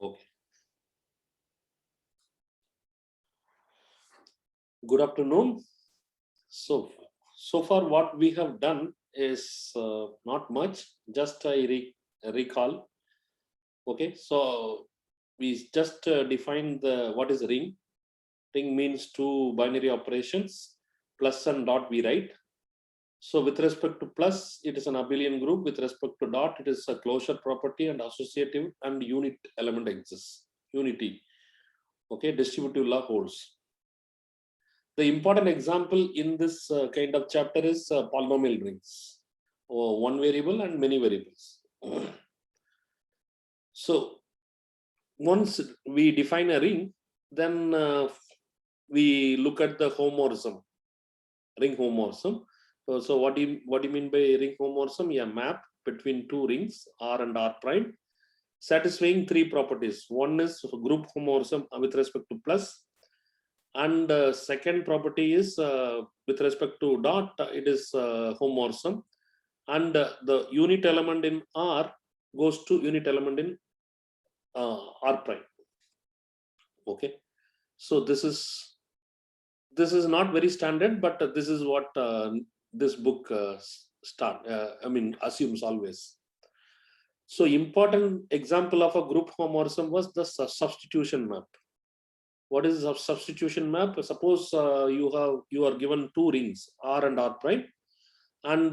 Okay. Good afternoon. So far what we have done is not much, just recall. Okay, so we just defined what is ring. Ring means two binary operations, plus and dot we write. So with respect to plus, it is an abelian group. With respect to dot, it is a closure property and associative and unit element exists. Unity. Okay, distributive law holds. The important example in this kind of chapter is polynomial rings, or one variable and many variables. So once we define a ring, then we look at the homomorphism, ring homomorphism. So what do you mean by ring homomorphism? A map between two rings R and R prime, satisfying three properties. One is group homomorphism with respect to plus, and second property is with respect to dot, it is homomorphism, and the unit element in R goes to unit element in R prime. Okay, so this is not very standard, but this is what this book assumes always. So important example of a group homomorphism was the substitution map. What is a substitution map? Suppose you are given two rings R and R prime, and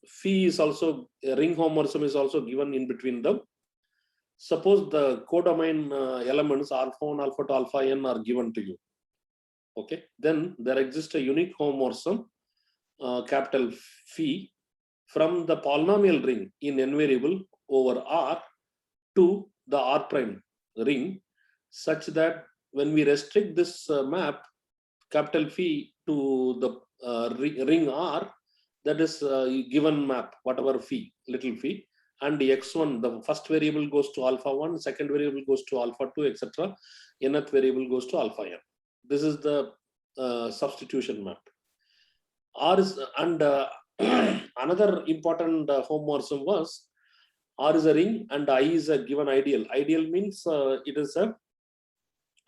phi is also ring homomorphism is also given in between them. Suppose the codomain elements alpha 1, alpha 2, alpha n are given to you. Okay, then there exists a unique homomorphism, capital phi, from the polynomial ring in n variable over R to the R prime ring, such that when we restrict this map, capital phi, to the ring R, that is given map, whatever phi, little phi, and the x1, the first variable goes to alpha 1, second variable goes to alpha 2, etc. Nth variable goes to alpha n. This is the substitution map. R is, and another important homomorphism was R is a ring and I is a given ideal. Ideal means it is a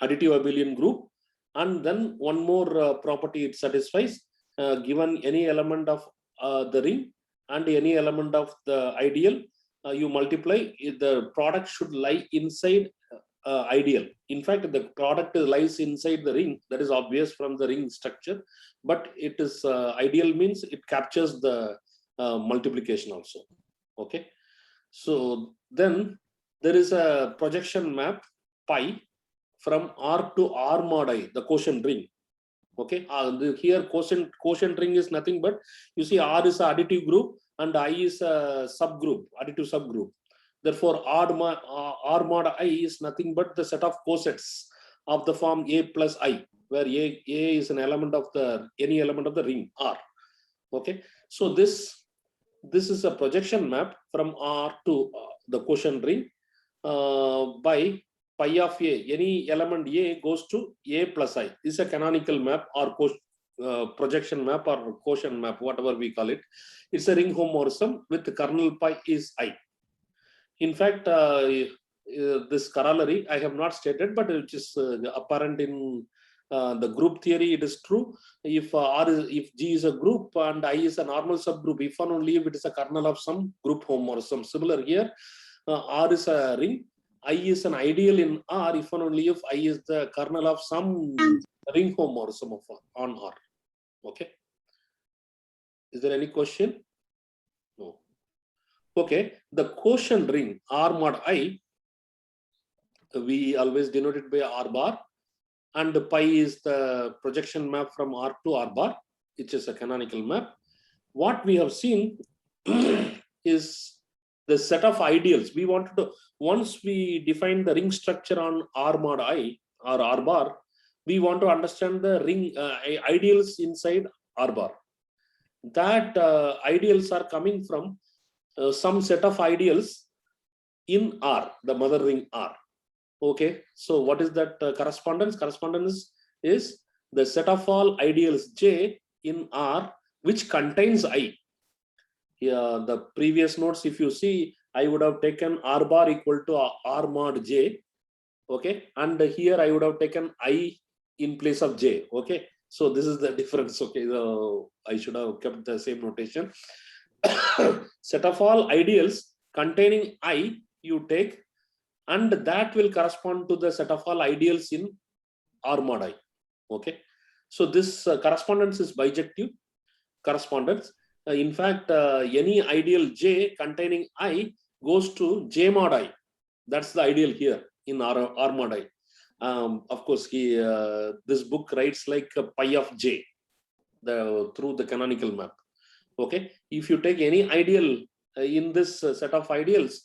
additive abelian group, and then one more property it satisfies, given any element of the ring and any element of the ideal, you multiply, the product should lie inside ideal. In fact, the product lies inside the ring. That is obvious from the ring structure, but it is ideal means it captures the multiplication also. Okay, so then there is a projection map pi from R to R mod I, the quotient ring. Okay, here quotient ring is nothing but, you see, R is an additive group and I is a subgroup, additive subgroup. Therefore, R mod I is nothing but the set of cosets of the form A plus I, where A is an element of any element of the ring R. Okay, so this is a projection map from R to the quotient ring by pi of A. Any element A goes to A plus I. This is a canonical map or projection map or quotient map, whatever we call it. It's a ring homomorphism with the kernel pi is I. In fact, this corollary I have not stated, but which is apparent in the group theory, it is true. If if G is a group and I is a normal subgroup, if and only if it is a kernel of some group homomorphism. Similar here, R is a ring, I is an ideal in R, if and only if I is the kernel of some ring homomorphism on R. Okay. Is there any question? No. Okay. The quotient ring R mod I, we always denote it by R bar, and pi is the projection map from R to R bar, which is a canonical map. What we have seen is the set of ideals. We wanted to, once we define the ring structure on R mod I or R bar, we want to understand the ring ideals inside R bar. That ideals are coming from some set of ideals in R, the mother ring R. Okay, so what is that correspondence? Correspondence is the set of all ideals J in R which contains I. The previous notes, if you see, I would have taken R bar equal to R mod J, Okay, and here I would have taken I in place of J. Okay, so this is the difference. Okay, so I should have kept the same notation. Set of all ideals containing I you take, and that will correspond to the set of all ideals in R mod I. Okay, so this correspondence is bijective correspondence. In fact, any ideal J containing I goes to J mod I. That's the ideal here in R mod I. Of course, this book writes like a pi of J through the canonical map. Okay, if you take any ideal in this set of ideals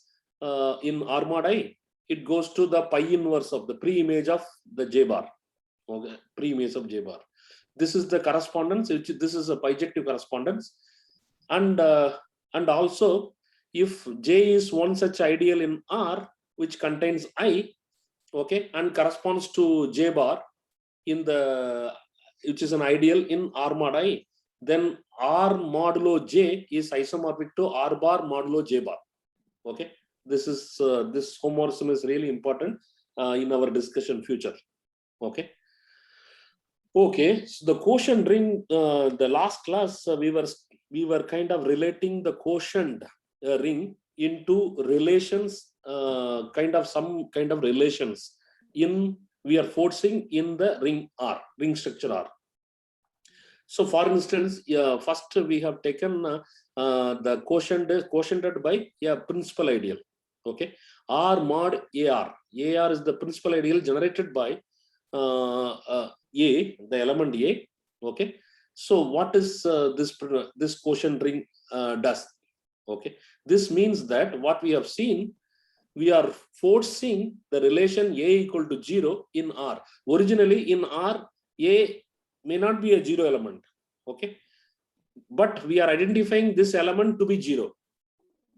in R mod I, it goes to the pi inverse of the pre-image of the J bar. Okay, pre-image of J bar. This is the correspondence. This is a bijective correspondence, and also if J is one such ideal in R which contains I, okay, and corresponds to J bar in the which is an ideal in R mod I, then R modulo J is isomorphic to R bar modulo J bar. Okay, this is this homomorphism is really important in our discussion future. Okay. Okay, so the quotient ring, the last class we were kind of relating the quotient ring into relations, some kind of relations in we are forcing in the ring R, ring structure R. So, for instance, first we have taken the quotient is quotiented by a principal ideal. Okay, R mod AR. AR is the principal ideal generated by A, the element A. Okay, so what is this quotient ring does? Okay, this means that what we have seen, we are forcing the relation A equal to 0 in R. Originally in R, A may not be a 0 element. Okay, but we are identifying this element to be 0.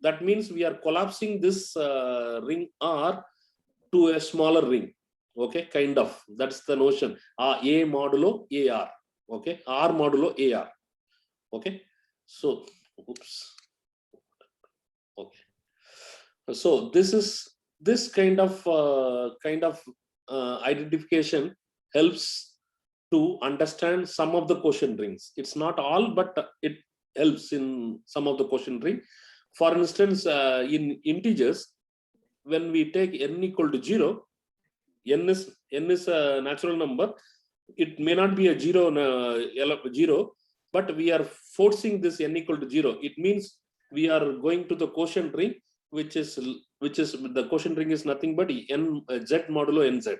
That means we are collapsing this ring R to a smaller ring. Okay, kind of, that's the notion. A modulo AR. Okay, R modulo AR. Okay, so oops. Okay, so this kind of identification helps to understand some of the quotient rings. It's not all, but it helps in some of the quotient ring. For instance, in integers, when we take n equal to 0, n is a natural number. It may not be a 0, but we are forcing this n equal to 0. It means we are going to the quotient ring, which is the quotient ring is nothing but n z modulo nz.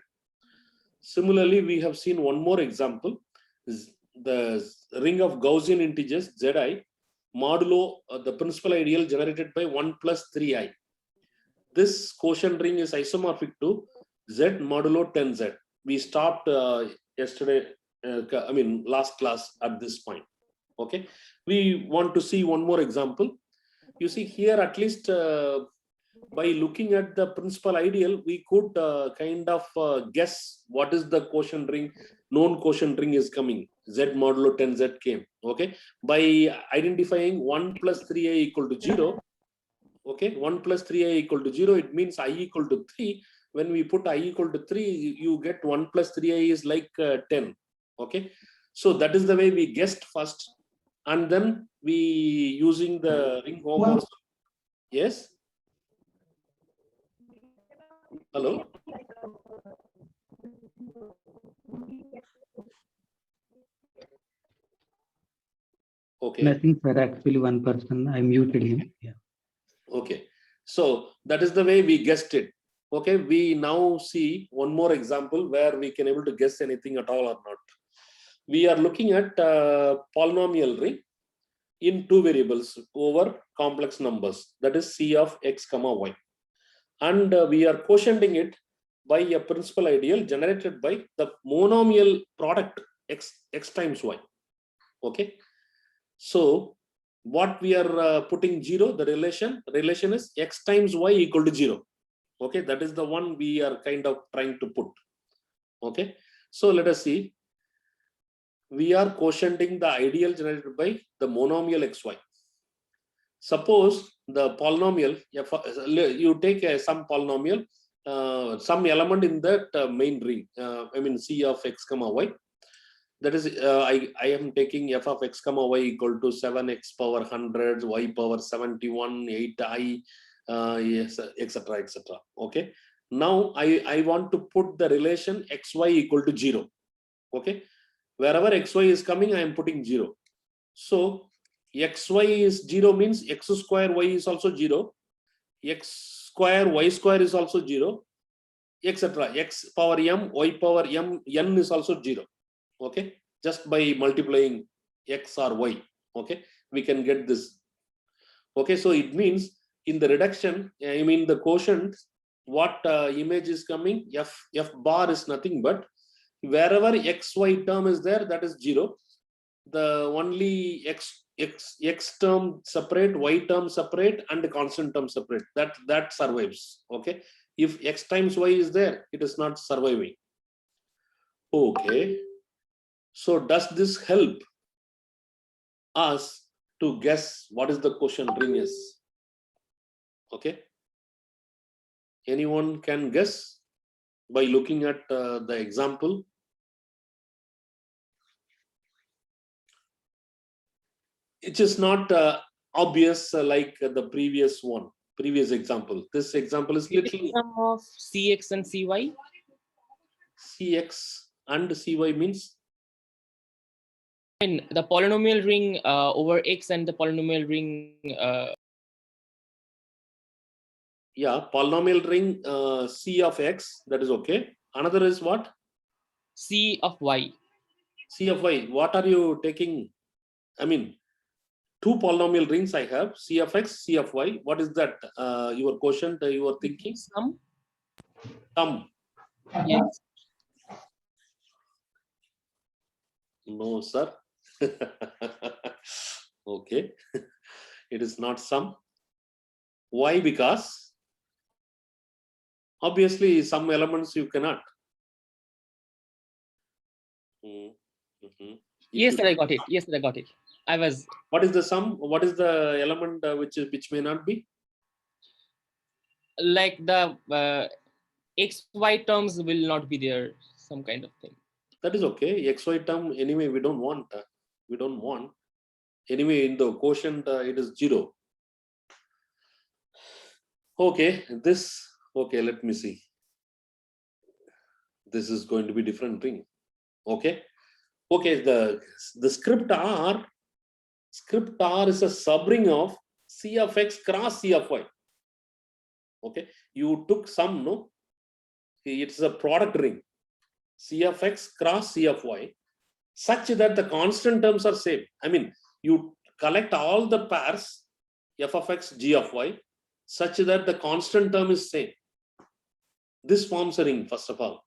Similarly, we have seen one more example, the ring of Gaussian integers Zi modulo the principal ideal generated by 1 plus 3i. This quotient ring is isomorphic to Z modulo 10z. We stopped yesterday, last class at this point. Okay, we want to see one more example. You see here, at least by looking at the principal ideal, we could kind of guess what is the quotient ring, known quotient ring is coming. Z modulo 10z came. Okay, by identifying 1 plus 3i equal to 0. Okay, 1 plus 3i equal to 0, it means I equal to 3. When we put I equal to 3, you get 1 plus 3i is like 10. Okay, so that is the way we guessed first, and then we using the ring homomorphism. Yes. Hello. Okay. Nothing, sir. Actually, one person, I muted him. Yeah. Okay, so that is the way we guessed it. Okay, we now see one more example where we can able to guess anything at all or not. We are looking at polynomial ring in two variables over complex numbers, that is C of x comma y, and we are quotienting it by a principal ideal generated by the monomial product x times y. Okay, so what we are putting 0, the relation is x times y equal to 0. Okay, that is the one we are kind of trying to put. Okay, so let us see. We are quotienting the ideal generated by the monomial xy. Suppose the polynomial, you take some polynomial some element in that main ring. I mean C of x comma y. That is, I am taking f of x comma y equal to 7x power 100, y power 71, 8i, yes, etc. etc. Okay. Now I want to put the relation xy equal to 0. Okay. Wherever xy is coming, I am putting 0. So xy is 0 means x square y is also 0. X square y square is also 0, etc. X power m, y power m, n is also 0. Okay. Just by multiplying x or y, okay, we can get this. Okay, so it means in the reduction, I mean the quotient, what image is coming, f bar is nothing but wherever xy term is there, that is 0. The only x term separate, y term separate, and the constant term separate, that survives. Okay, if x times y is there, it is not surviving. Okay. So does this help us to guess what is the quotient ring is? Okay. Anyone can guess by looking at the example? It is not obvious like the previous example. This example is little. Sum of cx and cy. Cx and cy means? And the polynomial ring over x and the polynomial ring. Yeah, polynomial ring c of x, that is okay. Another is what? C of y. C of y. What are you taking? I mean, two polynomial rings I have, C of x, C of y. What is that? Your quotient you are thinking? Sum. Sum. Yes. No, sir. Okay. It is not sum. Why? Because obviously some elements you cannot. Yes, sir, I got it. Yes, sir, I got it. I was. What is the sum? What is the element which may not be? Like the x, y terms will not be there, some kind of thing. That is okay. XY term, anyway, we don't want. We don't want. Anyway, in the quotient, it is 0. Okay, this, okay, let me see. This is going to be different ring. Okay. Okay, the script R is a subring of C of x cross C of y. Okay, you took some, no? It's a product ring. C of x cross C of y, such that the constant terms are same. I mean, you collect all the pairs f of x, g of y, such that the constant term is same. This forms a ring, first of all.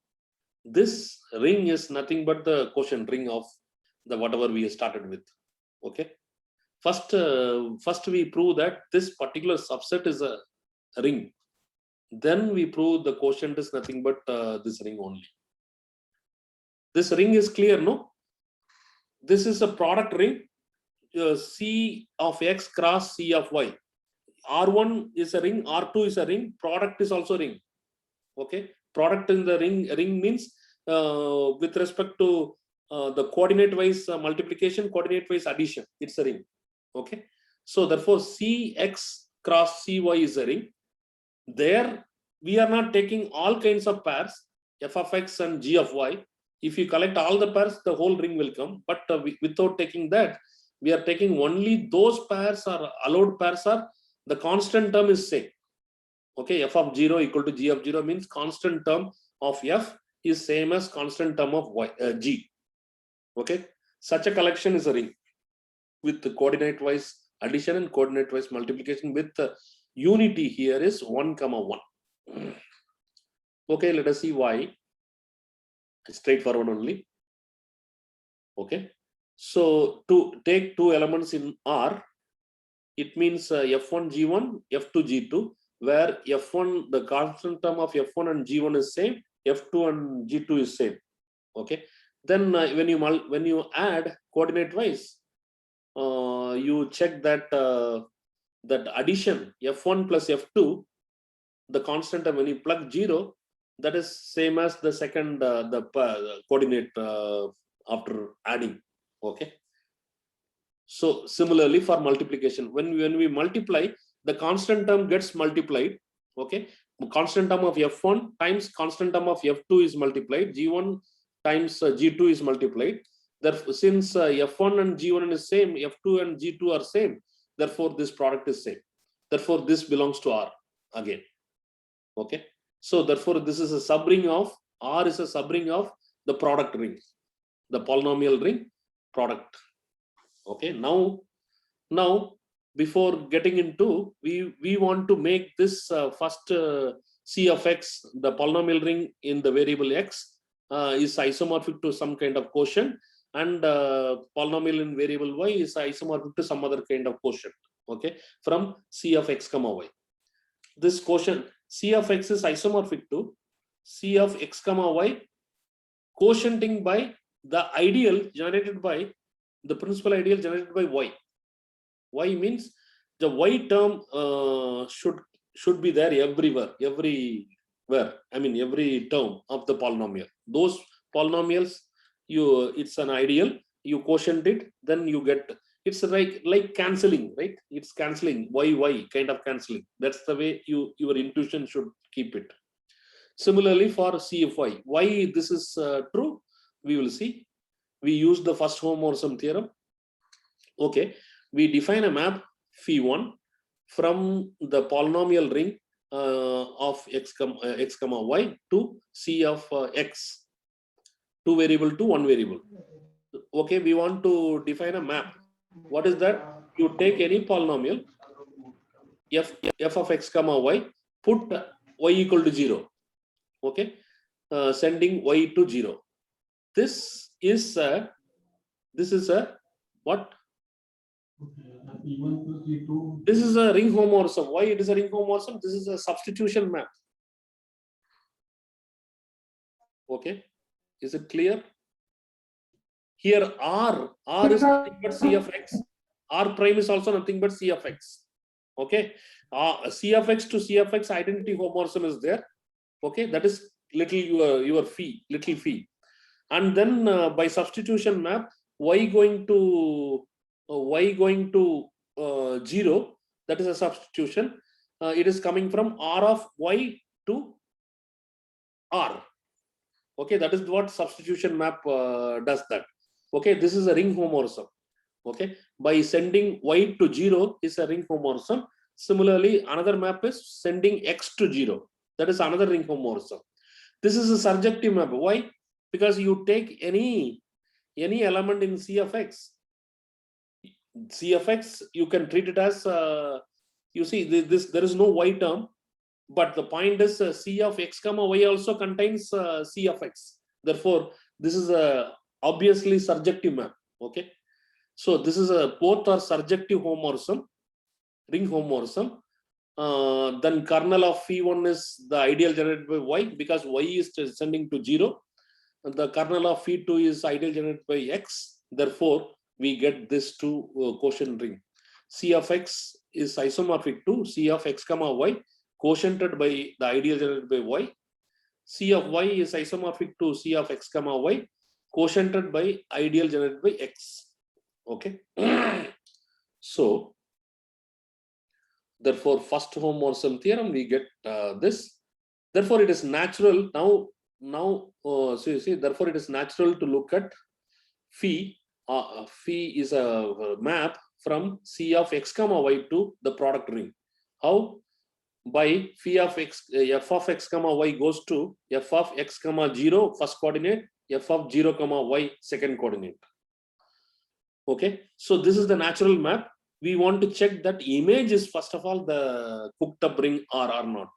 This ring is nothing but the quotient ring of the whatever we started with. Okay. First we prove that this particular subset is a ring. Then we prove the quotient is nothing but this ring only. This ring is clear, no? This is a product ring, C of x cross C of y. R1 is a ring, R2 is a ring, product is also ring. Okay, product in the ring means with respect to the coordinate wise multiplication, coordinate wise addition, it's a ring. Okay, so therefore Cx cross Cy is a ring. There we are not taking all kinds of pairs, f of x and g of y. If you collect all the pairs, the whole ring will come. But without taking that, we are taking only those pairs or allowed pairs are the constant term is same. Okay, f of 0 equal to g of 0 means constant term of f is same as constant term of y, g. Okay, such a collection is a ring with the coordinate wise addition and coordinate wise multiplication with unity here is 1, 1. Okay, let us see why. Straightforward only. Okay, so to take two elements in R, it means f1 g1, f2 g2, where f1, the constant term of f1 and g1 is same, f2 and g2 is same. Okay, then when you add coordinate wise, you check that that addition f1 plus f2, the constant term, when you plug 0, that is same as the second coordinate after adding. Okay. So similarly for multiplication, when we multiply, the constant term gets multiplied. Okay. Constant term of F1 times constant term of F2 is multiplied. G1 times G2 is multiplied. Therefore, since F1 and G1 is same, F2 and G2 are same. Therefore, this product is same. Therefore, this belongs to R again. Okay. So therefore, this is a subring of R is a subring of the product ring, the polynomial ring product. Okay. Now before getting into, we want to make this first C of X, the polynomial ring in the variable X is isomorphic to some kind of quotient, and polynomial in variable Y is isomorphic to some other kind of quotient. Okay. From C of X comma Y. This quotient C of X is isomorphic to C of X comma Y, quotienting by the ideal generated by the principal ideal generated by Y. Y means the Y term should be there everywhere. I mean every term of the polynomial. Those polynomials, it's an ideal. You quotient it, then you get. It's like cancelling, right? It's cancelling y kind of cancelling. That's the way your intuition should keep it. Similarly for C of Y, why this is true, we will see. We use the first homomorphism theorem. Okay, we define a map phi1 from the polynomial ring of x comma y to C of X, 2 variable to 1 variable. Okay, we want to define a map. What is that? You take any polynomial f of x comma y, put y equal to 0. Okay, sending y to 0. This is a what? This is a ring homomorphism. Why it is a ring homomorphism? This is a substitution map. Okay, is it clear? Here R is nothing but C of X. R prime is also nothing but C of X. Okay, C of X to C of X identity homomorphism is there. Okay, that is little your phi, little phi. And then by substitution map, y going to 0, that is a substitution. It is coming from R of Y to R. Okay, that is what substitution map does that. Okay, this is a ring homomorphism. Okay, by sending y to 0 is a ring homomorphism. Similarly, another map is sending x to 0. That is another ring homomorphism. This is a surjective map. Why? Because you take any element in C of X. C of X, you can treat it as you see this. There is no y term, but the point is C of X comma Y also contains C of X. Therefore, this is a obviously surjective map. Okay, so this is a both are surjective homomorphism, ring homomorphism. Then kernel of phi1 is the ideal generated by Y, because Y is sending to 0. And the kernel of phi2 is ideal generated by X. Therefore, we get this two quotient ring. C of X is isomorphic to C of X comma Y, quotiented by the ideal generated by Y. C of Y is isomorphic to C of X comma Y, quotiented by ideal generated by X. Okay. So therefore, first homomorphism theorem, we get this. Therefore, it is natural now. So you see, therefore, it is natural to look at phi. Phi is a map from C of X comma Y to the product ring. How? By phi of X, f of X comma Y goes to f of X comma 0 first coordinate, f of 0 comma Y second coordinate. Okay, so this is the natural map. We want to check that image is first of all the cooked up ring or not.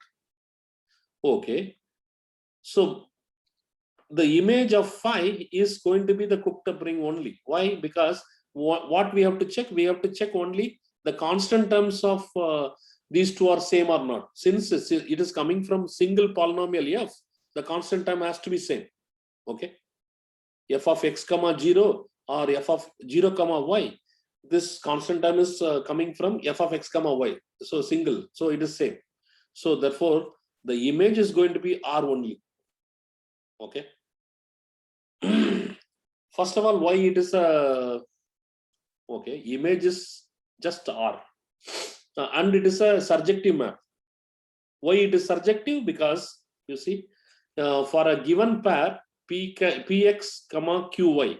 Okay, so the image of phi is going to be the cooked up ring only. Why? Because what we have to check? We have to check only the constant terms of these two are same or not. Since it is coming from single polynomial f, the constant term has to be same. Okay, f of X comma 0 or f of 0 comma Y. This constant term is coming from f of X comma Y. So single, so it is same. So therefore, the image is going to be R only. Okay. First of all, why it is a okay, image is just R, and it is a surjective map. Why it is surjective? Because you see, for a given pair px comma qy,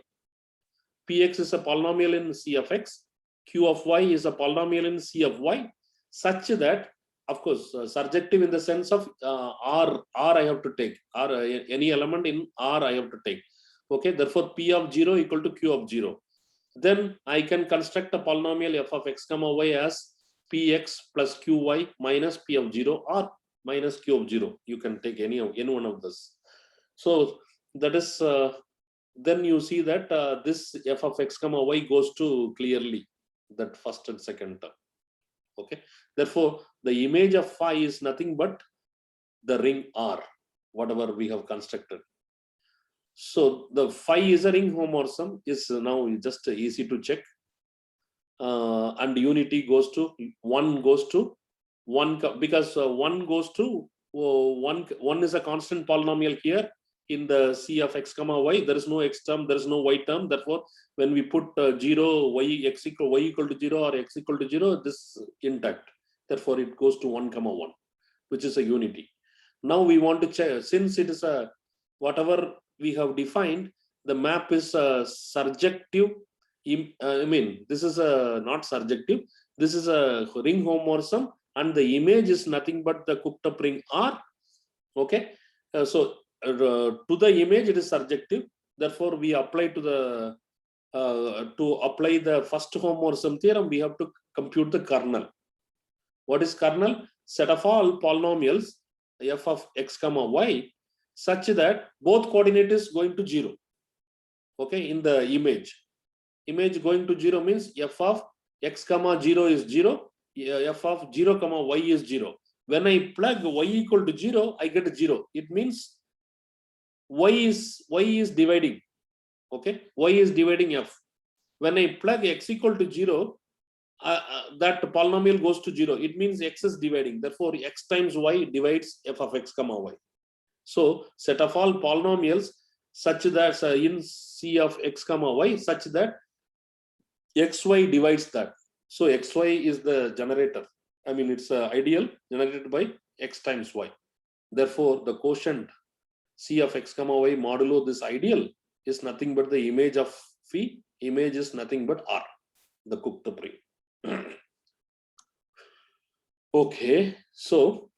px is a polynomial in C of x, q of y is a polynomial in C of y, such that, of course, surjective in the sense of R I have to take, or any element in R I have to take. Okay, therefore P of 0 equal to Q of 0. Then I can construct a polynomial f of x comma y as px plus qy minus P of 0 or minus Q of 0. You can take any one of this. So that is, then you see that this f of x comma y goes to clearly that first and second term. Okay, therefore the image of phi is nothing but the ring R, whatever we have constructed. So the phi is a ring homomorphism is now just easy to check, and unity goes to 1 because 1 goes to 1 is a constant polynomial here in the C of x comma y. There is no x term, there is no y term. Therefore, when we put 0, y equal to 0 or x equal to 0, this intact. Therefore, it goes to 1 comma 1, which is a unity. Now we want to check, since it is a whatever we have defined, the map is surjective. I mean, this is a not surjective. This is a ring homomorphism, and the image is nothing but the cooked up ring R. Okay, so to the image it is surjective. Therefore, we apply to the apply the first homomorphism theorem. We have to compute the kernel. What is kernel? Set of all polynomials f of x comma y such that both coordinate is going to 0. Okay, in the image going to 0 means f of x comma 0 is 0, f of 0 comma y is 0. When I plug y equal to 0, I get 0. It means y is dividing. Okay, y is dividing f. When I plug x equal to 0, that polynomial goes to 0. It means x is dividing. Therefore, x times y divides f of x comma y. So set of all polynomials such that in C of x comma y such that xy divides that. So xy is the generator. I mean, it's ideal generated by x times y. Therefore, the quotient C of x comma y modulo this ideal is nothing but the image of phi. Image is nothing but R, the cooked up ring. Okay, so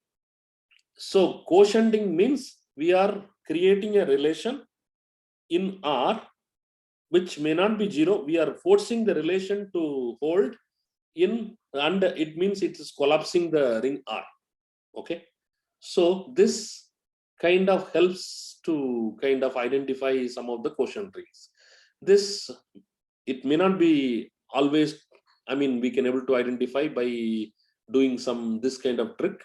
quotienting means we are creating a relation in R which may not be 0. We are forcing the relation to hold in, and it means it is collapsing the ring R. Okay, so this kind of helps to kind of identify some of the quotient rings. This, it may not be always, I mean, we can able to identify by doing some this kind of trick.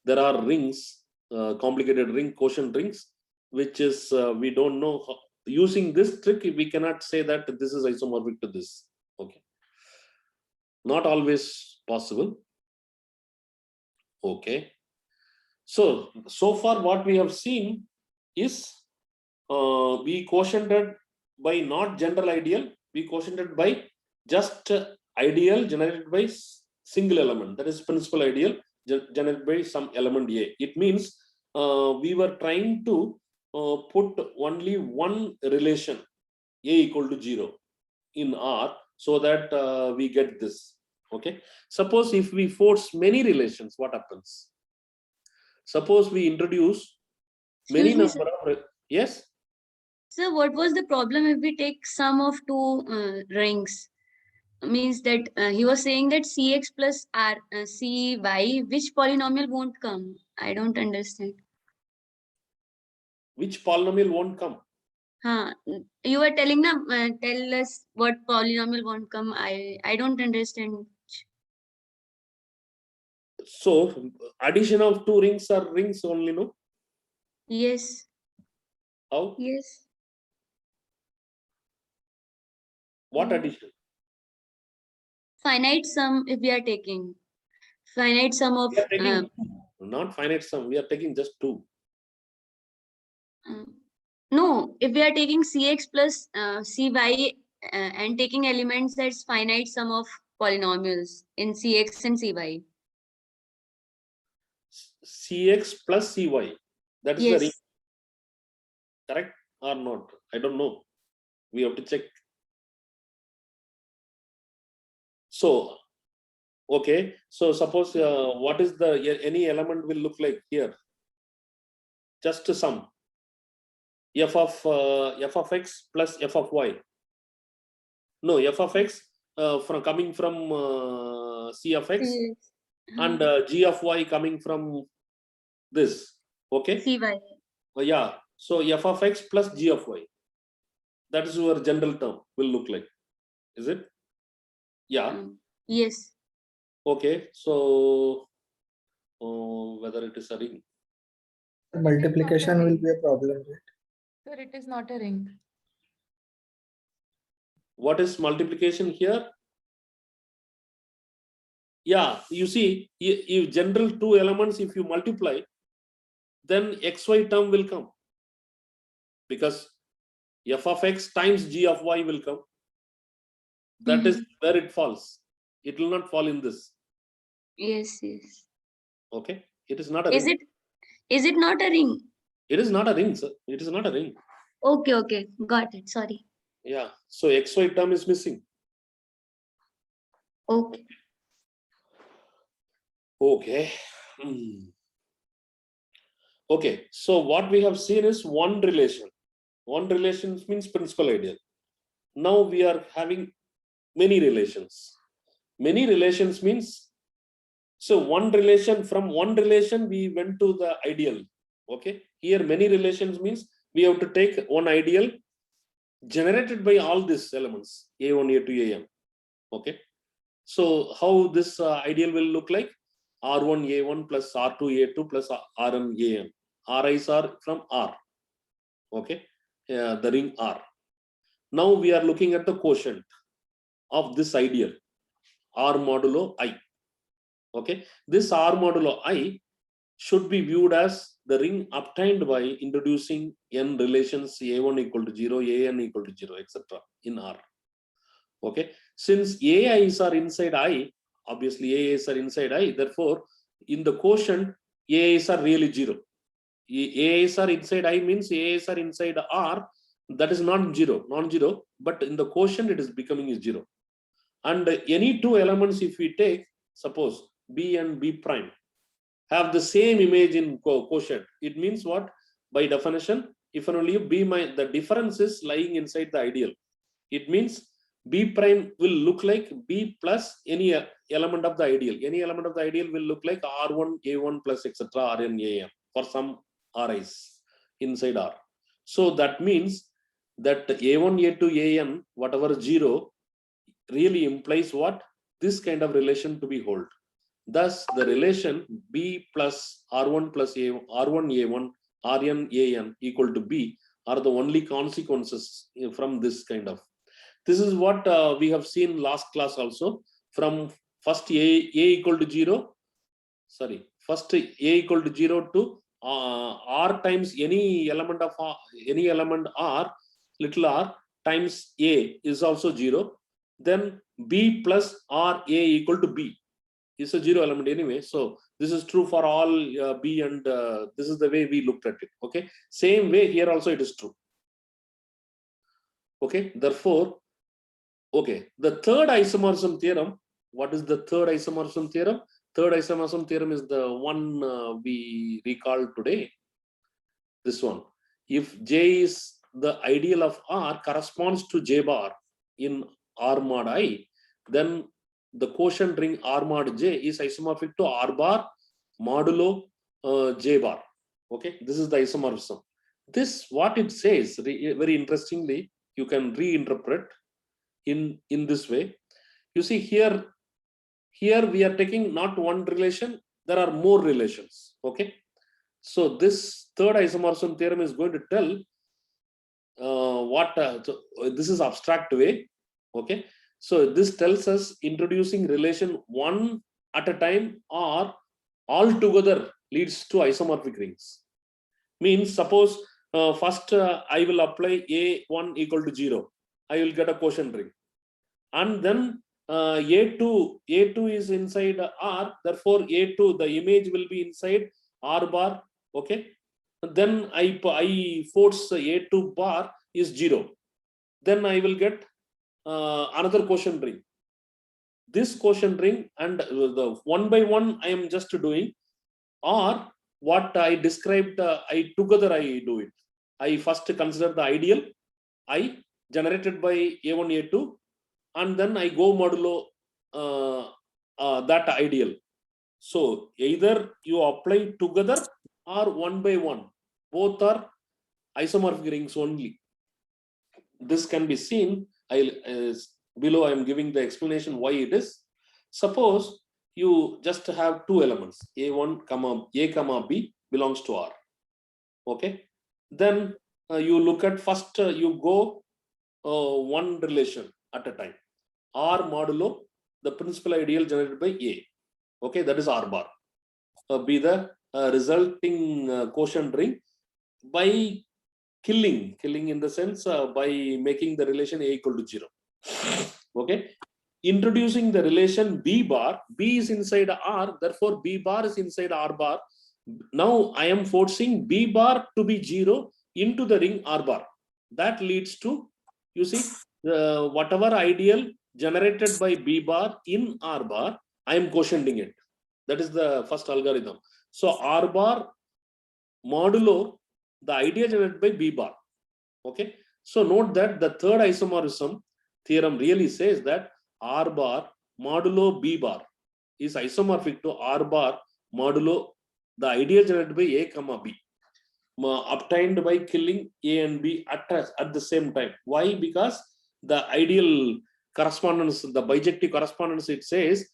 There are rings, complicated ring, quotient rings, which is we don't know how, using this trick we cannot say that this is isomorphic to this. Okay, not always possible. Okay, so far what we have seen is we quotiented by not general ideal, we quotiented by just ideal generated by single element, that is principal ideal generated by some element A. It means we were trying to put only one relation A equal to 0 in R so that we get this. Okay, suppose if we force many relations, what happens? Suppose we introduce many number of, yes? So what was the problem if we take sum of two rings? Means that he was saying that cx plus r cy, which polynomial won't come? I don't understand. Which polynomial won't come? You were telling na, tell us what polynomial won't come. I don't understand. So addition of two rings are rings only, no? Yes. How? Yes. What addition? Finite sum if we are taking. Finite sum of We are taking not finite sum. We are taking just 2. No, if we are taking Cx plus Cy and taking elements, that's finite sum of polynomials in Cx and Cy. Cx plus Cy. That is the ring. Yes. Correct or not? I don't know. We have to check. So, okay. So suppose what is the any element will look like here? Just to sum. F of x plus f of y. No, f of x from coming from c of x and g of y coming from this. Okay. Cy. Yeah. So f of x plus g of y. That is your general term will look like. Is it? Yeah. Yes. Okay. So whether it is a ring. Multiplication will be a problem, right? Sir, it is not a ring. What is multiplication here? Yeah, you see, if general 2 elements, if you multiply, then xy term will come. Because f of x times g of y will come. That is where it falls. It will not fall in this. Yes, yes. Okay. It is not a ring. Is it not a ring? It is not a ring, sir. It is not a ring. Okay, okay. Got it. Sorry. Yeah. So xy term is missing. Okay. Okay. Okay. So what we have seen is one relation. One relation means principal ideal. Now we are having many relations. Many relations means, so one relation, from one relation we went to the ideal. Okay. Here many relations means we have to take one ideal generated by all these elements, A1, A2, An. Okay. So how this ideal will look like? R1, A1 plus R2, A2 plus Rn, An. Ri's are from R. Okay. The ring R. Now we are looking at the quotient of this ideal, R modulo I. Okay. This R modulo I should be viewed as the ring obtained by introducing n relations A1 equal to 0, An equal to 0, etc. in R. Okay. Since AIs are inside I, obviously AIs are inside I, therefore, in the quotient, AIs are really 0. AIs are inside I means AIs are inside R, that is not non-zero, but in the quotient it is becoming 0. And any 2 elements, if we take, suppose B and B prime, have the same image in quotient. It means what? By definition, if and only B, the difference is lying inside the ideal. It means B prime will look like B plus any element of the ideal. Any element of the ideal will look like R1, A1 plus etc. Rn, An for some Ri's inside R. So that means that A1, A2, An, whatever 0, really implies what? This kind of relation to be held. Thus, the relation B plus R1 plus A1, R1 A1, Rn An equal to B are the only consequences from this kind of. This is what we have seen last class also. From first A equal to 0, sorry, first A equal to 0 to R times any element of any element R, little r times A is also 0. Then B plus R A equal to B is a 0 element anyway. So this is true for all B, and this is the way we looked at it. Okay. Same way here also it is true. Okay. Therefore, okay, the third isomorphism theorem. What is the third isomorphism theorem? Third isomorphism theorem is the one we recalled today. This one. If J is the ideal of R corresponds to J bar in R mod I, then the quotient ring R mod J is isomorphic to R bar modulo J bar. Okay, this is the isomorphism. This, what it says, very interestingly, you can reinterpret in this way. You see here we are taking not one relation, there are more relations. Okay, so this third isomorphism theorem is going to tell so this is abstract way. Okay, so this tells us introducing relation one at a time or all together leads to isomorphic rings. Means suppose first I will apply A1 equal to 0. I will get a quotient ring. And then A2 is inside R. Therefore, A2, the image will be inside R bar. Okay. Then I force A2 bar is 0. Then I will get another quotient ring. This quotient ring and the one by one I am just doing, or what I described, I together I do it. I first consider the ideal I generated by A1, A2, and then I go modulo that ideal. So either you apply together or one by one. Both are isomorphic rings only. This can be seen. Below I am giving the explanation why it is. Suppose you just have two elements, A1, A, B belongs to R. Okay. Then you look at first, you go one relation at a time. R modulo the principal ideal generated by A. Okay, that is R bar. Be the resulting quotient ring by killing in the sense by making the relation A equal to 0. Okay. Introducing the relation B bar, B is inside R, therefore B bar is inside R bar. Now I am forcing B bar to be 0 into the ring R bar. That leads to, you see, whatever ideal generated by B bar in R bar, I am quotienting it. That is the first algorithm. So R bar modulo the ideal generated by B bar. Okay. So note that the third isomorphism theorem really says that R bar modulo B bar is isomorphic to R bar modulo the ideal generated by A, B, obtained by killing A and B at the same time. Why? Because the ideal correspondence, the bijective correspondence, it says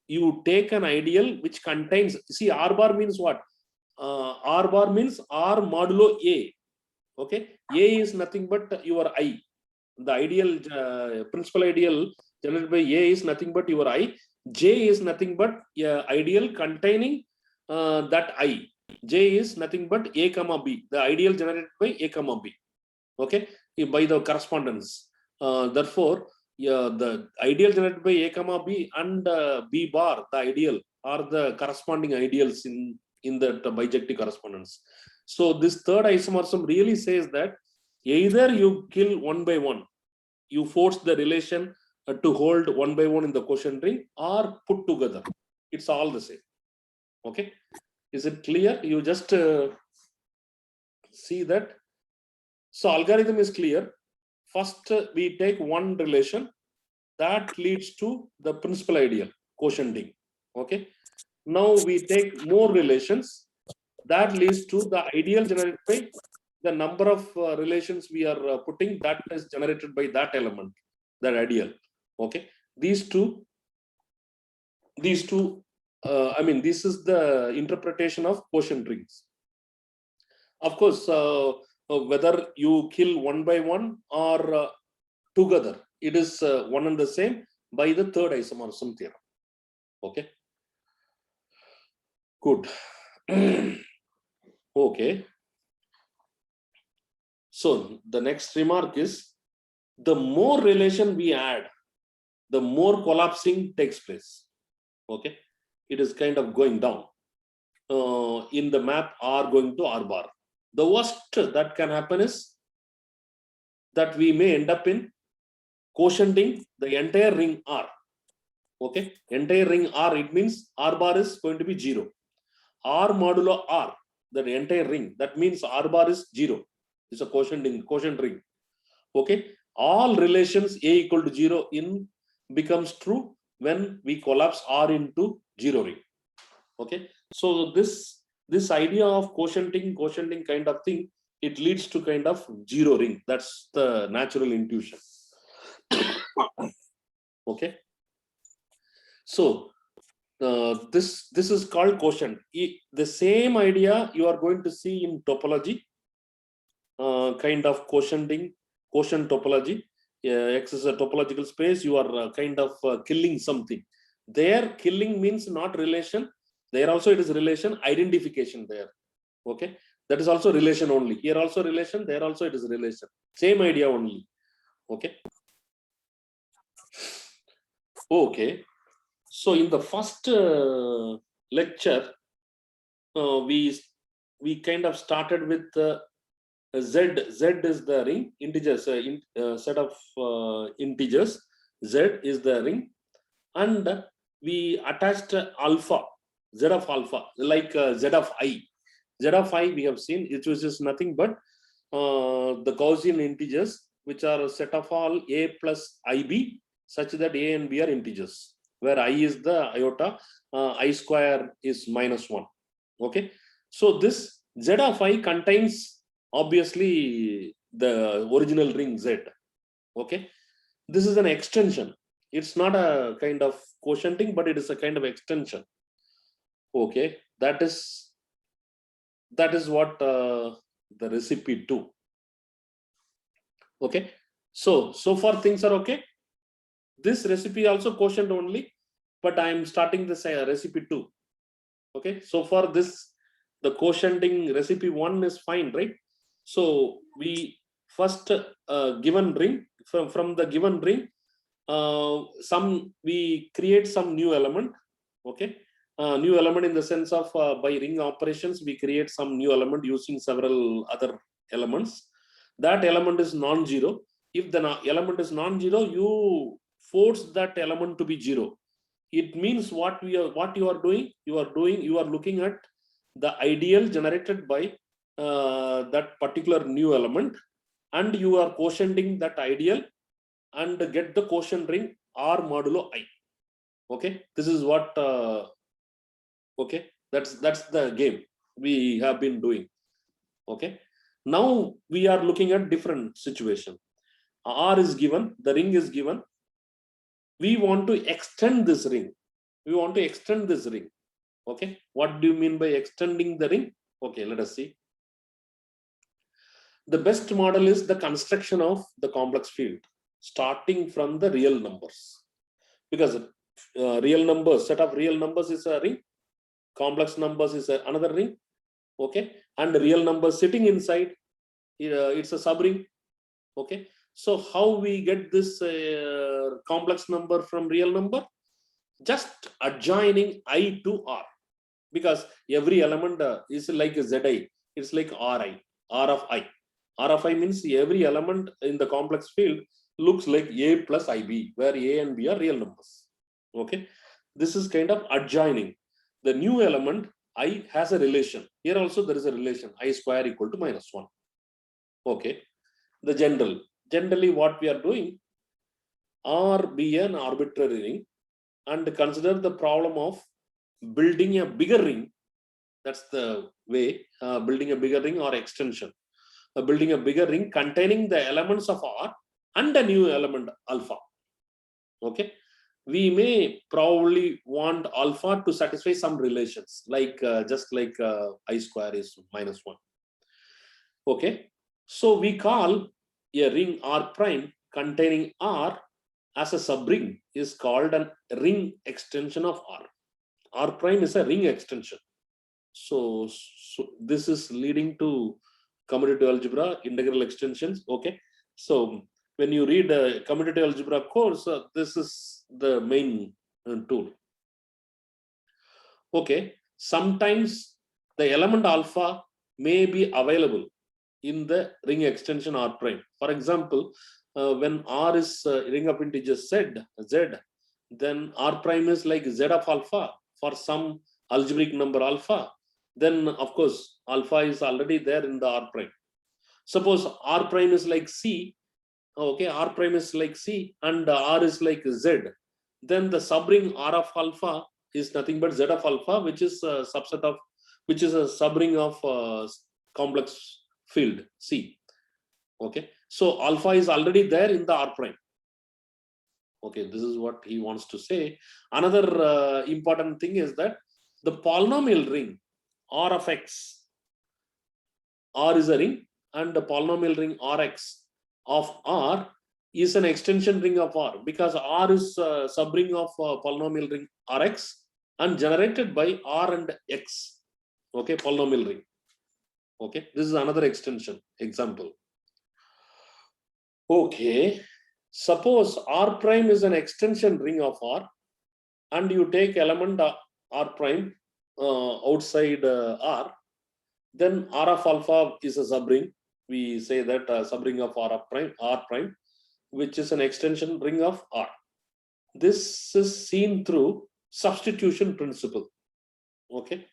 you take an ideal which contains, see, R bar means what? R bar means R modulo A. Okay. A is nothing but your I. The ideal, principal ideal generated by A is nothing but your I. J is nothing but ideal containing that I. J is nothing but A, B. The ideal generated by A, B. Okay. By the correspondence. Therefore, the ideal generated by A, B and B bar, the ideal, are the corresponding ideals in the bijective correspondence. So this third isomorphism really says that either you kill one by one, you force the relation to hold one by one in the quotient ring, or put together. It's all the same. Okay. Is it clear? You just see that. So algorithm is clear. First, we take one relation that leads to the principal ideal, quotienting. Okay. Now we take more relations that leads to the ideal generated by the number of relations we are putting that is generated by that element, that ideal. Okay. These two, I mean, this is the interpretation of quotient rings. Of course, whether you kill one by one or together, it is one and the same by the third isomorphism theorem. Okay. Good. Okay. So the next remark is, the more relation we add, the more collapsing takes place. Okay. It is kind of going down in the map R going to R bar. The worst that can happen is that we may end up in quotienting the entire ring R. Okay. Entire ring R, it means R bar is going to be 0. R modulo R, the entire ring, that means R bar is 0. It's a quotient ring. Okay. All relations A equal to 0 in becomes true when we collapse R into 0 ring. Okay. So this idea of quotienting kind of thing, it leads to kind of 0 ring. That's the natural intuition. Okay. So this is called quotient. The same idea you are going to see in topology, kind of quotient topology. X is a topological space. You are kind of killing something. There, killing means not relation. There also it is relation, identification there. Okay, that is also relation only. Here also relation, there also it is relation. Same idea only. Okay. Okay. So in the first lecture, we kind of started with Z. Z is the ring, integers, set of integers. Z is the ring, and we attached alpha, Z of alpha, like Z of I. Z of I we have seen, it was just nothing but the Gaussian integers, which are a set of all A plus IB, such that A and B are integers, where I is the iota, I square is -1. Okay, so this Z of I contains obviously the original ring Z. Okay, this is an extension. It's not a kind of quotienting, but it is a kind of extension. Okay, that is what the recipe 2. Okay, so far things are okay. This recipe also quotient only, but I am starting this recipe 2. Okay, so far the quotienting recipe 1 is fine, right? So we first given ring, from the given ring, we create some new element. Okay, new element in the sense of by ring operations we create some new element using several other elements. That element is non-zero. If the element is non-zero, you force that element to be 0. It means what you are doing. You are looking at the ideal generated by that particular new element, and you are quotienting that ideal and get the quotient ring R modulo I. Okay, this is what okay, that's the game we have been doing. Okay, now we are looking at different situation. R is given, the ring is given. We want to extend this ring. Okay, what do you mean by extending the ring? Okay, let us see. The best model is the construction of the complex field starting from the real numbers, because real numbers, set of real numbers is a ring, complex numbers is another ring. Okay, and the real numbers sitting inside, it's a subring. Okay, so how we get this complex number from real number? Just adjoining I to R, because every element is like a Zi, it's like Ri, R of I. R of I means every element in the complex field looks like A plus IB, where A and B are real numbers. Okay, this is kind of adjoining. The new element I has a relation. Here also there is a relation, I square equal to -1. Okay, the generally what we are doing, R be an arbitrary ring, and consider the problem of building a bigger ring. That's the way, building a bigger ring or extension. Building a bigger ring containing the elements of R and a new element alpha. Okay, we may probably want alpha to satisfy some relations, like just like I square is -1. Okay, so we call a ring R prime containing R as a subring is called a ring extension of R. R prime is a ring extension. So this is leading to commutative algebra, integral extensions. Okay, so when you read a commutative algebra course, this is the main tool. Okay, sometimes the element alpha may be available in the ring extension R prime. For example, when R is ring of integers Z, then R prime is like Z of alpha for some algebraic number alpha. Then of course alpha is already there in the R prime. Suppose R prime is like C. Okay, R prime is like C and R is like Z. Then the subring R of alpha is nothing but Z of alpha, which is a subset of, which is a subring of complex field C. Okay, so alpha is already there in the R prime. Okay, this is what he wants to say. Another important thing is that the polynomial ring R of X, R is a ring, and the polynomial ring Rx of R is an extension ring of R, because R is subring of polynomial ring Rx, and generated by R and X. Okay, polynomial ring. Okay, this is another extension example. Okay, suppose R prime is an extension ring of R, and you take element R prime outside R, then R of alpha is a subring. We say that subring of R prime, which is an extension ring of R. This is seen through substitution principle. Okay,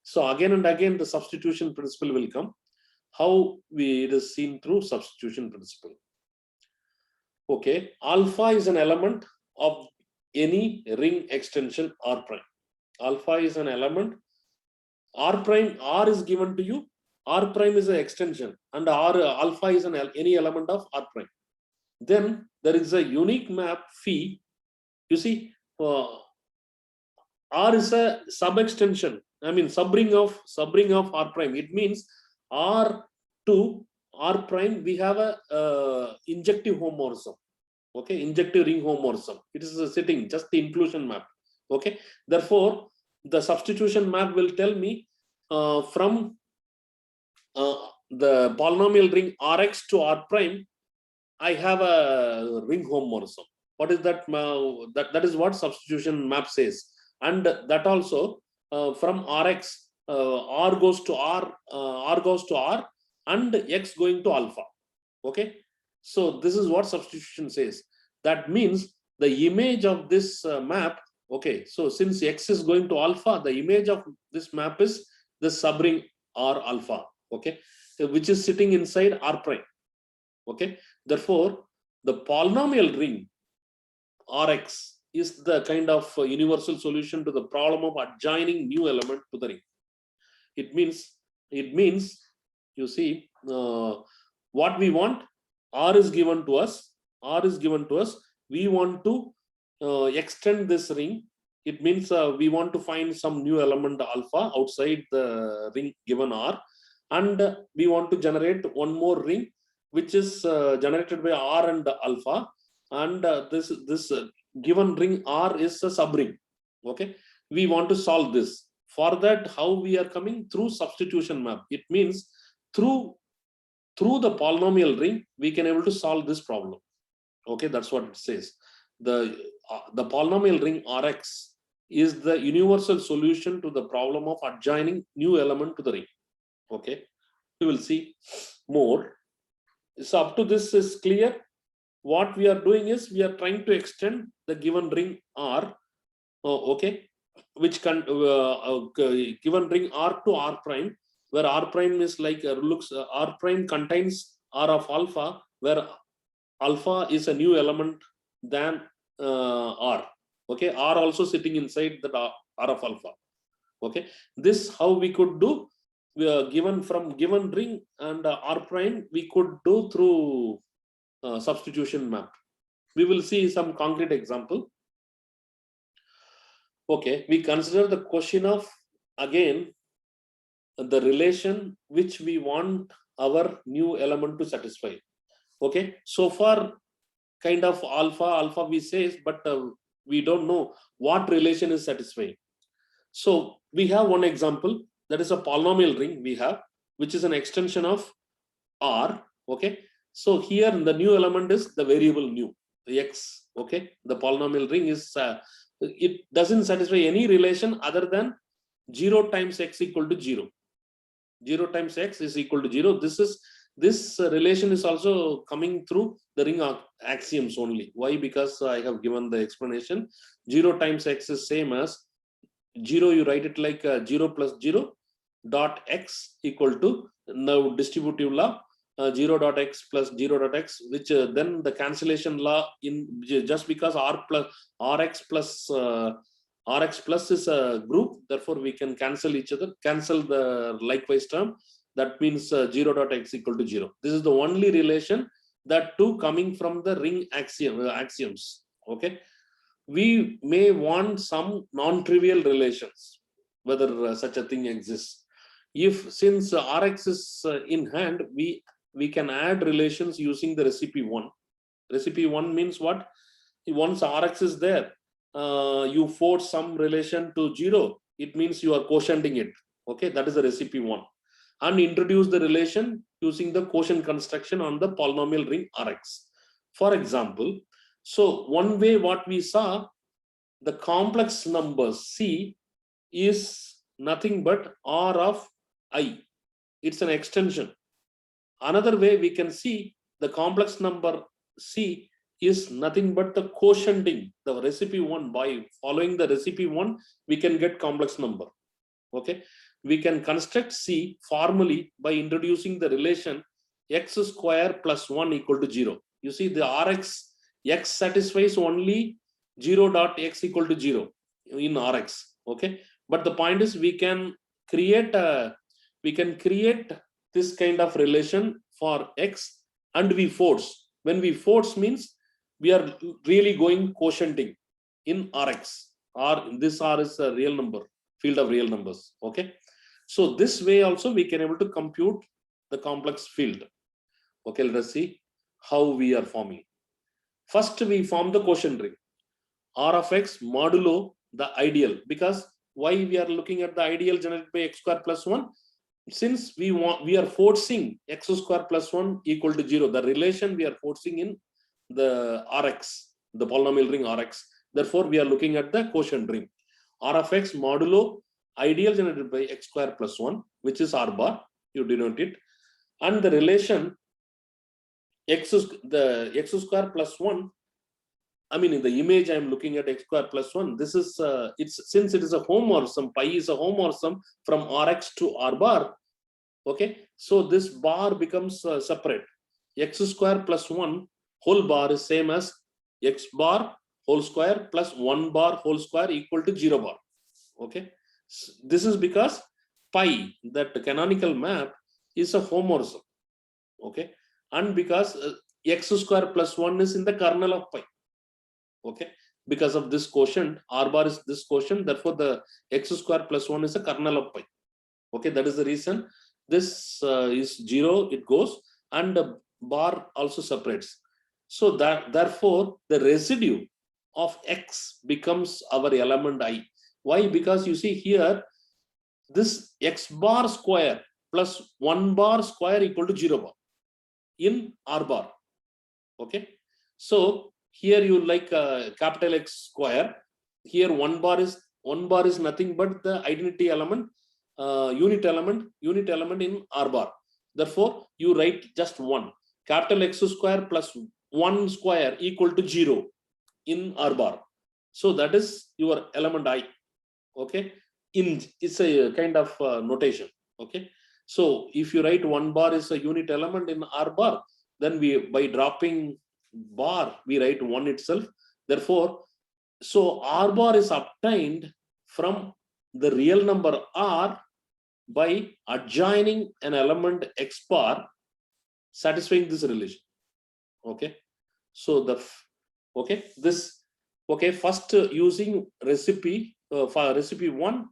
so again and again the substitution principle will come. How it is seen through substitution principle. Okay, alpha is an element of any ring extension R prime. Alpha is an element. R prime, R is given to you. R prime is an extension, and alpha is any element of R prime. Then there is a unique map phi. You see, R is a sub-extension. I mean, subring of R prime. It means R to R prime, we have a injective homomorphism. Okay, injective ring homomorphism. It is sitting just the inclusion map. Okay, therefore the substitution map will tell me from the polynomial ring Rx to R prime, I have a ring homomorphism. What is that? That is what substitution map says. And that also from Rx, R goes to R, R goes to R, and X going to alpha. Okay, so this is what substitution says. That means the image of this map. Okay, so since X is going to alpha, the image of this map is the subring R alpha. Okay, which is sitting inside R prime. Okay, therefore the polynomial ring Rx is the kind of universal solution to the problem of adjoining new element to the ring. It means you see what we want. R is given to us. R is given to us. We want to extend this ring. It means we want to find some new element alpha outside the ring given R, and we want to generate one more ring which is generated by R and alpha, and this given ring R is a subring. Okay, we want to solve this. For that, how we are coming? Through substitution map. It means through the polynomial ring we can able to solve this problem. Okay, that's what it says. The polynomial ring Rx is the universal solution to the problem of adjoining new element to the ring. Okay, we will see more. So up to this is clear. What we are doing is we are trying to extend the given ring R. Okay, which can given ring R to R prime, where R prime is like R prime contains R of alpha, where alpha is a new element than R. Okay, R also sitting inside the R of alpha. Okay, this how we could do. We are given from given ring and R prime we could do through substitution map. We will see some concrete example. Okay, we consider the question of again the relation which we want our new element to satisfy. Okay, so far kind of alpha we say, but we don't know what relation is satisfying. So we have one example, that is a polynomial ring we have, which is an extension of R. Okay, so here the new element is the variable new, the X. Okay, the polynomial ring is it doesn't satisfy any relation other than 0 times X equal to 0. 0 times X is equal to 0. This relation is also coming through the ring axioms only. Why? Because I have given the explanation. 0 times X is same as 0. You write it like 0 plus 0 dot X equal to, now distributive law, 0 dot X plus 0 dot X, which then the cancellation law in just because Rx plus is a group, therefore we can cancel each other, cancel the likewise term. That means 0 dot X equal to 0. This is the only relation, that two coming from the ring axioms. Okay, we may want some non-trivial relations, whether such a thing exists. If since Rx is in hand, we can add relations using the recipe 1. Recipe 1 means what? Once Rx is there, you force some relation to 0, it means you are quotienting it. Okay, that is the recipe 1. And introduce the relation using the quotient construction on the polynomial ring Rx. For example, so one way what we saw, the complex number C is nothing but R of I. It's an extension. Another way we can see the complex number C is nothing but the quotienting the recipe 1. By following the recipe 1, we can get complex number. Okay, we can construct C formally by introducing the relation x square plus 1 equal to 0. You see the Rx, x satisfies only 0 dot x equal to 0 in Rx. Okay, but the point is we can create this kind of relation for x, and we force. When we force means we are really going quotienting in Rx, or this R is a real number, field of real numbers. Okay, so this way also we can able to compute the complex field. Okay, let us see how we are forming. First we form the quotient ring R of x modulo the ideal. Because why we are looking at the ideal generated by x square plus 1? Since we are forcing x square plus 1 equal to 0, the relation we are forcing in the Rx, the polynomial ring Rx. Therefore we are looking at the quotient ring R of x modulo ideal generated by x square plus 1, which is R bar, you denote it, and the relation the x square plus 1, I mean in the image I am looking at x square plus 1, this is since it is a homomorphism, pi is a homomorphism from Rx to R bar. Okay, so this bar becomes separate. X square plus 1 whole bar is same as x bar whole square plus 1 bar whole square equal to 0 bar. Okay, so this is because pi, that canonical map, is a homomorphism. Okay, and because x square plus 1 is in the kernel of pi. Okay, because of this quotient, R bar is this quotient, therefore the x square plus 1 is a kernel of pi. Okay, that is the reason this is 0, it goes, and the bar also separates. So that therefore the residue of x becomes our element I. Why? Because you see here, this x bar square plus 1 bar square equal to 0 bar in R bar. Okay, so here you like capital X square. Here 1 bar is nothing but the identity element, unit element in R bar. Therefore you write just 1. Capital X square plus 1 square equal to 0 in R bar. So that is your element I. Okay, it's a kind of notation. Okay, so if you write 1 bar is a unit element in R bar, then we, by dropping bar, we write 1 itself. Therefore, so R bar is obtained from the real number R by adjoining an element x bar satisfying this relation. Okay, so first using recipe for recipe 1,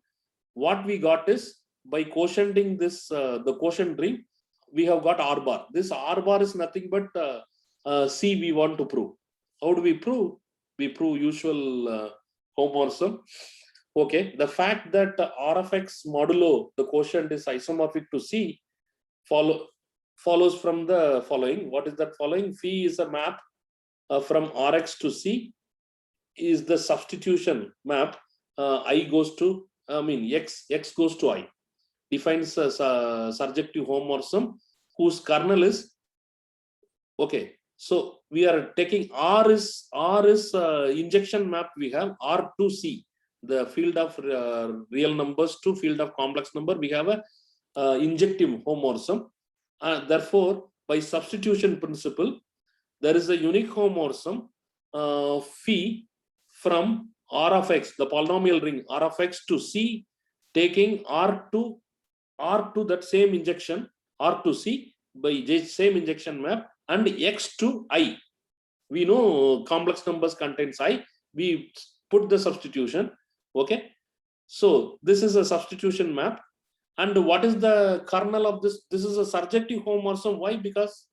what we got is by quotienting this the quotient ring, we have got R bar. This R bar is nothing but C we want to prove. How do we prove? We prove usual homomorphism. Okay, the fact that R of x modulo the quotient is isomorphic to C follows from the following. What is that following? Phi is a map from Rx to C, is the substitution map. I goes to, I mean x goes to I. Defines a surjective homomorphism whose kernel is, okay, so we are taking R is injection map. We have R to C, the field of real numbers to field of complex number. We have a injective homomorphism. Therefore, by substitution principle, there is a unique homomorphism phi from R of x, the polynomial ring R of x to C, taking R to that same injection R to C by same injection map, and x to I. We know complex numbers contains I. We put the substitution. Okay, so this is a substitution map. And what is the kernel of this? This is a surjective homomorphism. Why? Because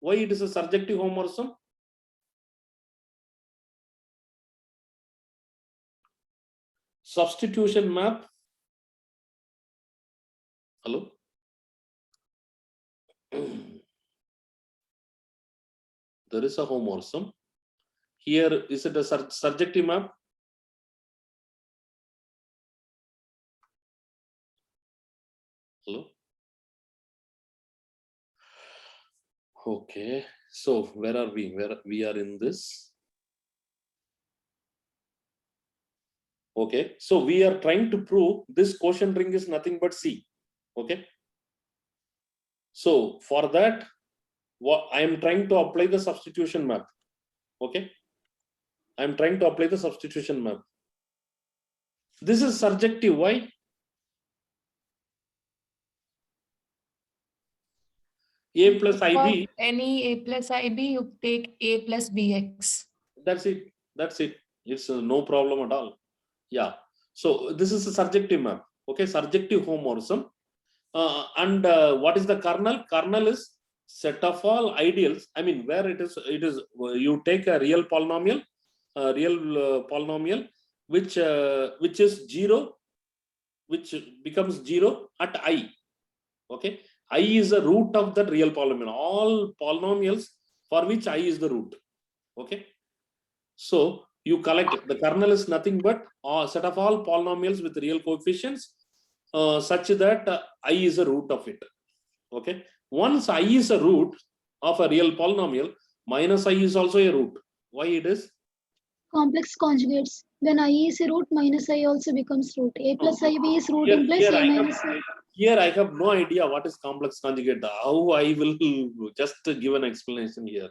why it is a surjective homomorphism? substitution map. Hello. There is a homomorphism. Here, is it a surjective map? Hello. Okay. So where are we? Where we are in this? Okay. So we are trying to prove this quotient ring is nothing but C. Okay. So for that, what I am trying to apply the substitution map. Okay. I am trying to apply the substitution map. This is surjective. Why? A plus For IB. any A plus IB, you take A plus BX. That's it. That's it. It's no problem at all. Yeah. So this is a surjective map. Okay. Surjective homomorphism. And what is the kernel? Kernel is set of all ideals. I mean, where it is you take a real polynomial, which is zero, which becomes zero at I. Okay. I is the root of that real polynomial. All polynomials for which I is the root. Okay. So you collect, the kernel is nothing but a set of all polynomials with real coefficients such that I is the root of it. Okay. Once I is a root of a real polynomial, minus I is also a root. Why it is? Complex conjugates. When I is a root, minus I also becomes root. A plus IB is root Here- implies here A I have- minus I. Here I have no idea what is complex conjugate. How I will just give an explanation here.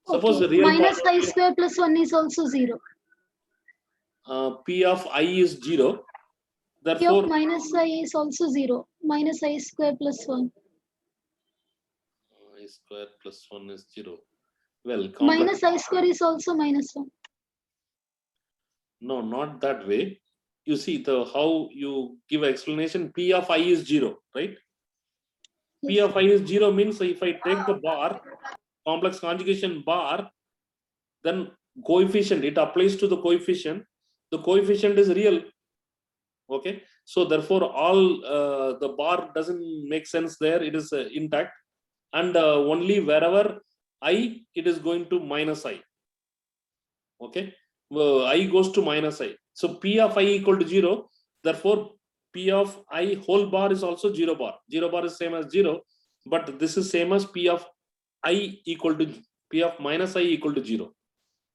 Suppose Okay. the real Minus I polynomial, square plus 1 is also 0. P of I is 0. P Therefore, of minus I is also 0. Minus I square plus 1. I square plus 1 is 0. Well, complex, Minus I square is also minus 1. no, not that way. You see the how you give explanation. P of I is 0, right? P Yes. of I is 0 means if I take the bar, complex conjugation bar, then coefficient, it applies to the coefficient. The coefficient is real. Okay. So therefore, all the bar doesn't make sense there. It is intact. And only wherever I, it is going to minus I. Okay. I goes to minus I. So P of I equal to 0. Therefore, P of I whole bar is also 0 bar. 0 bar is same as 0. But this is same as P of I equal to P of minus I equal to 0.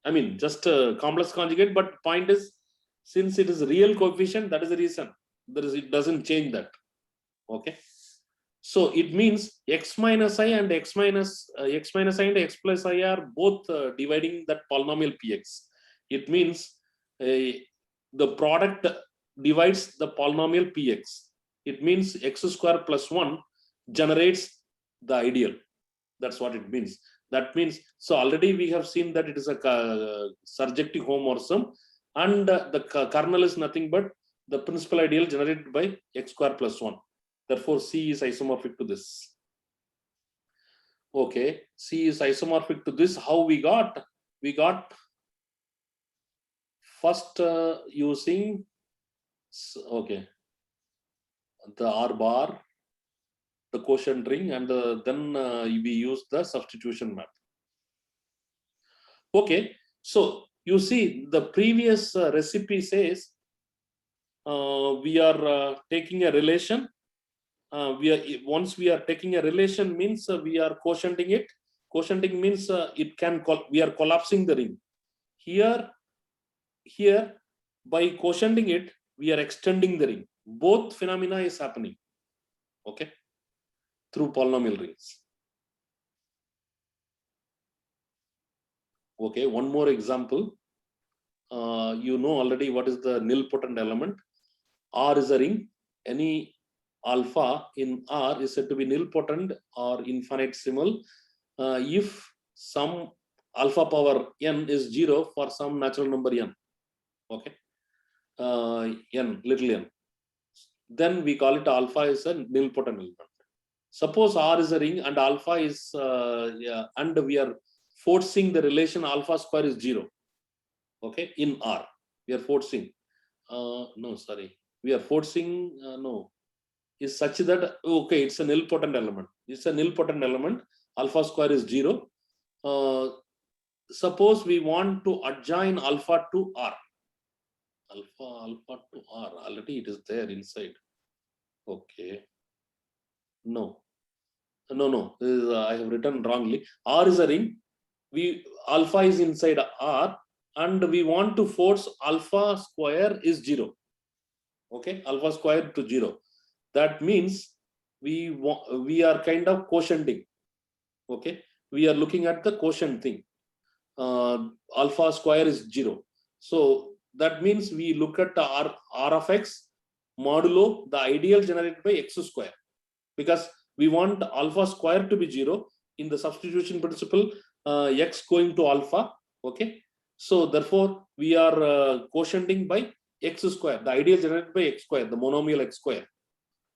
I mean, just a complex conjugate, but point is, since it is real coefficient, that is the reason. It doesn't change that. Okay. So it means x minus I and x minus I and x plus I are both dividing that polynomial px. It means the product divides the polynomial px. It means x square plus 1 generates the ideal. That's what it means. That means, so already we have seen that it is a surjective homomorphism, and the kernel is nothing but the principal ideal generated by x square plus 1. Therefore, C is isomorphic to this. Okay, C is isomorphic to this. How we got? We got first using, okay, the R bar, the quotient ring, and then we use the substitution map. Okay, so you see the previous recipe says we are taking a relation. Once we are taking a relation means we are quotienting it. Quotienting means we are collapsing the ring. Here by quotienting it, we are extending the ring. Both phenomena is happening. Okay, through polynomial rings. Okay, one more example. You know already what is the nilpotent element. R is a ring. Any alpha in R is said to be nilpotent or infinitesimal if some alpha power n is 0 for some natural number n. Okay, n, little n. Then we call it alpha is a nilpotent element. Suppose R is a ring and alpha is, and we are forcing the relation alpha square is 0. Okay, in R, we are forcing. no, sorry. We are forcing, no, is such that, okay, it's a nilpotent element. It's a nilpotent element. Alpha square is 0. Suppose we want to adjoin alpha to R. Alpha to R. Already it is there inside. Okay. No. No. This is, I have written wrongly. R is a ring. Alpha is inside R, and we want to force alpha square is 0. Okay, alpha square to 0. That means we are kind of quotienting. Okay, we are looking at the quotient thing. Alpha square is 0. So that means we look at R of x modulo the ideal generated by x square, because we want alpha square to be 0 in the substitution principle, x going to alpha. Okay, so therefore we are quotienting by x square, the ideal generated by x square, the monomial x square.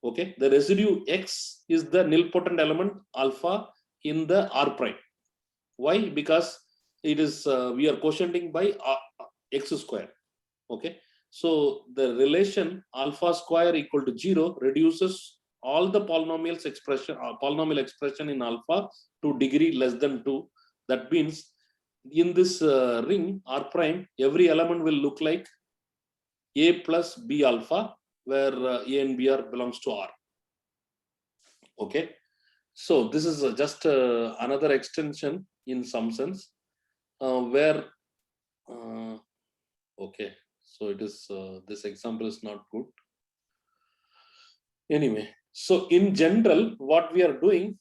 Okay, the residue x is the nilpotent element alpha in the R prime. Why? Because it is we are quotienting by x square. Okay, so the relation alpha square equal to 0 reduces all the polynomial expression in alpha to degree less than 2. That means in this ring R prime, every element will look like A plus B alpha, where A and B are belongs to R. Okay, so this is just another extension in some sense, where okay, so it is this example is not good. Anyway, so in general, what we are doing,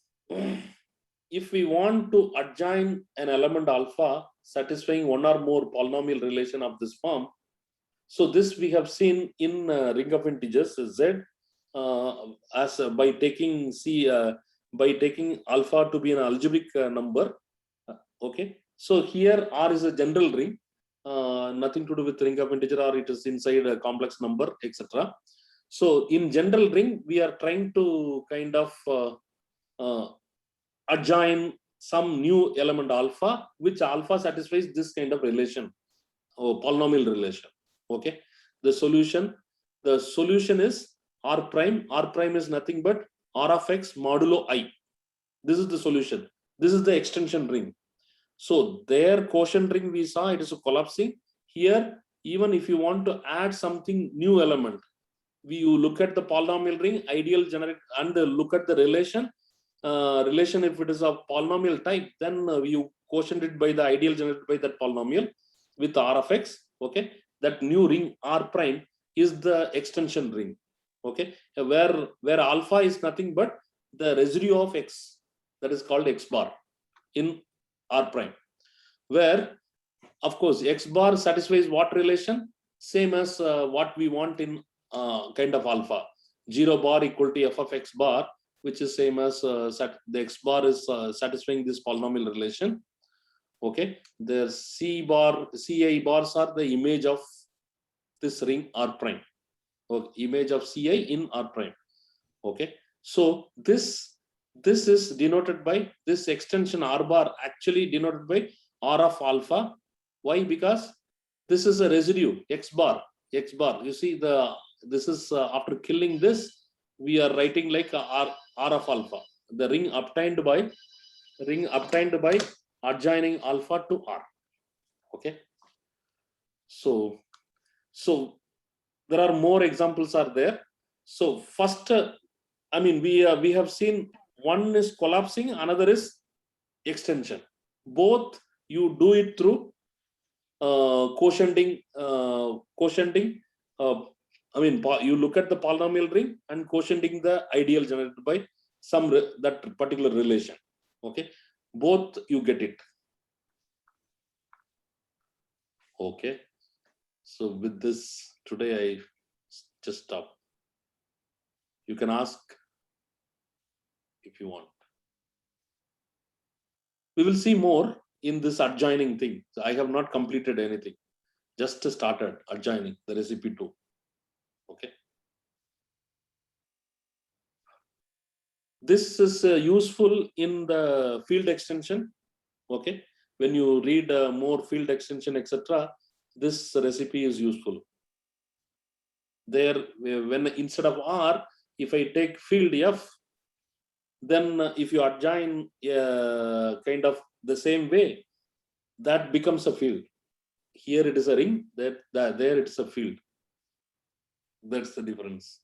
if we want to adjoin an element alpha satisfying one or more polynomial relation of this form, so this we have seen in ring of integers Z, as by taking by taking alpha to be an algebraic number. Okay, so here R is a general ring, nothing to do with ring of integer, or it is inside a complex number, etc. So in general ring, we are trying to kind of adjoin some new element alpha, which alpha satisfies this kind of relation, or polynomial relation. Okay, the solution is R prime. R prime is nothing but R of x modulo I. This is the solution. This is the extension ring. So their quotient ring we saw, it is collapsing. Here, even if you want to add something new element, you look at the polynomial ring, ideal generate, and look at the relation. Relation, if it is of polynomial type, then you quotient it by the ideal generated by that polynomial with R of x. Okay, that new ring R prime is the extension ring. Okay, where alpha is nothing but the residue of x, that is called x bar in R prime, where of course x bar satisfies what relation? Same as what we want in kind of alpha. 0 bar equal to f of x bar, which is same as the x bar is satisfying this polynomial relation. Okay, the C bars are the image of this ring R prime, or image of Ci in R prime. Okay, so this is denoted by this extension R bar, actually denoted by R of alpha. Why? Because this is a residue x bar. You see, this is after killing this, we are writing like R of alpha, the ring obtained by adjoining alpha to R. Okay, so there are more examples are there. So first, I mean, we have seen one is collapsing, another is extension. Both you do it through quotienting. I mean, you look at the polynomial ring and quotienting the ideal generated by some that particular relation. Okay, both you get it. Okay, so with this today I just stop. You can ask if you want. We will see more in this adjoining thing. So I have not completed anything, just started adjoining the recipe 2. Okay, this is useful in the field extension. Okay, when you read more field extension, etc., this recipe is useful. there, when instead of R, if I take field F, then if you adjoin kind of the same way, that becomes a field. Here it is a ring, there it's a field. That's the difference.